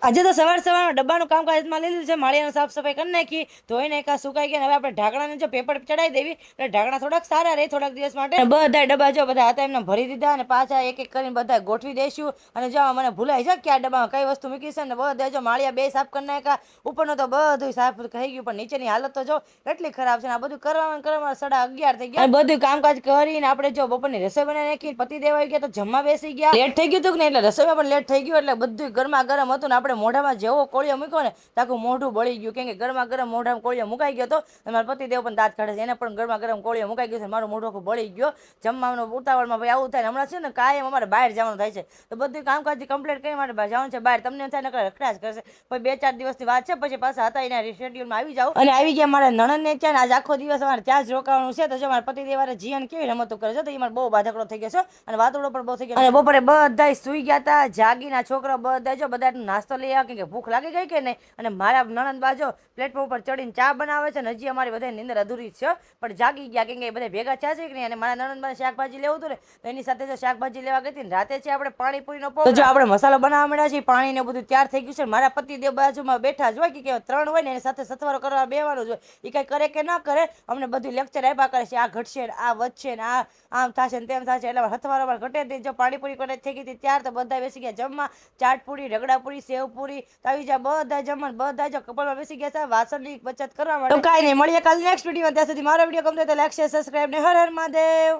આજે તો સવારમાં ડબ્બાનું કામકાજમાં લઈ લીધું છે. માળિયાનું સાફ સફાઈ કરી નાખી, ધોઈને એકા સુકાઈ ગયા. હવે આપણે ઢાંકણાને જો પેપર ચડાવી દેવી એટલે ઢાંકણા થોડાક સારા રહે થોડાક દિવસ માટે. બધા ડબ્બા જો બધા હતા એમને ભરી દીધા અને પાછા એક એક કરીને બધા ગોઠવી દઈશું. અને જો મને ભૂલાઈ છે કે આ ડબ્બામાં કઈ વસ્તુ મૂકી છે ને બધા જો માળિયા બે સાફ કરી નાખ્યા. ઉપરનો તો બધું સાફ થઈ ગયું, પણ નીચેની હાલત તો જો એટલી ખરાબ છે. આ બધું કરવામાં 11:30 થઈ ગયા. બધું કામકાજ કરીને આપણે જો બપોરની રસોઈ બનાવી નાખી, પતિ દેવા આવી ગયા તો જમવા બેસી ગયા. લેટ થઈ ગયું હતું ને એટલે રસોઈમાં પણ લેટ થઈ ગયું, એટલે બધું ગરમા ગરમ હતું ને આપણે મોઢામાં જેવો કોળિયો મૂક્યો ને તાકું મોઢું બળી ગયું, કેમ કે ગરમા ગરમ મોઢામાં કોળિયો મુકાઈ ગયો હતો. મારા પતિદેવ પણ દાંત કાઢે છે, એને પણ ગરમા ગરમ કોળિયો મુકાઈ ગયો છે. મારું મોઢું આખું બળી ગયો જમવાનું ઉતાવળમાં. ભાઈ આવું થાય હમણાં છે ને કાયમ અમારે બહાર જવાનું થાય છે, તો બધું કામકાજ કમ્પ્લીટ કરી માટે જવાનું છે બહાર. તમને થાય ને રખડા જ કરશે, પછી 2-4 દિવસની વાત છે, પછી પાછા હતા એના શેડ્યુલમાં આવી જાવ. અને આવી ગયા મારા નણંદને ત્યાં, આજ આખો દિવસ અમારે ત્યાં જ રોકાવાનું છે. તો જો મારા પતિદેવ જીવન કેવી રમતો કરે છે, તો એ મારે બહુ બાધકડો થઈ ગયો છે અને વાતોડો પણ બહુ થઈ ગયો. અને બપોરે બધા સુઈ ગયા હતા, જાગીના છોકરા બધા જો બધા નાસ્તો લઈ આવ્યા કે ભૂખ લાગી ગઈ કે નહીં. અને મારા નણંદ બાજો પ્લેટફોર્મ ઉપર ચડીને ચા બનાવે છે, અને હજી અમારી બધા નિંદર અધૂરી છે, પણ જાગી ગયા કેમ કે બધા ભેગા થયા છે કે નહીં. અને મારા નણંદ બાને શાકભાજી લેવું હતું ને, તો એની સાથે જો શાકભાજી લેવા ગઈ હતી ને રાતે છે આપણે પાણીપુરીનો પ્રોગ્રામ. તો જો આપણે મસાલો બનાવવા માંડ્યા છીએ, પાણી ને બધું તૈયાર થઈ ગયું છે. મારા પતિદેવ બાજુમાં બેઠા જ હોય કે 3 હોય ને એની સાથે સથવારો કરવા બેવાનું જ હોય. એ કઈ કરે કે ના કરે, અમને બધું લેક્ચર આપ્યા કરે છે, આ ઘટશે ને આ વધશે ને આ આમ થશે ને તેમ થશે. એટલે હથવારો ઘટે જો પાણીપુરી કરે થઈ ગઈ હતી ત્યાર તો બધા બેસી ગયા જમવા. ચાટપુરી, રગડાપુરી, સેવપુરી આવી જાય બધા જમણ. બધા જો કપલમાં બેસી ગયા છે વાસણની બચત કરવા માટે. તો કાંઈ નહીં, મળીએ કાલે નેક્સ્ટ વિડીયોમાં. ત્યાં સુધી મારો વિડીયો ગમતો હોય તો લાઈક, શેર, સબસ્ક્રાઈબ ને હર હર મહાદેવ.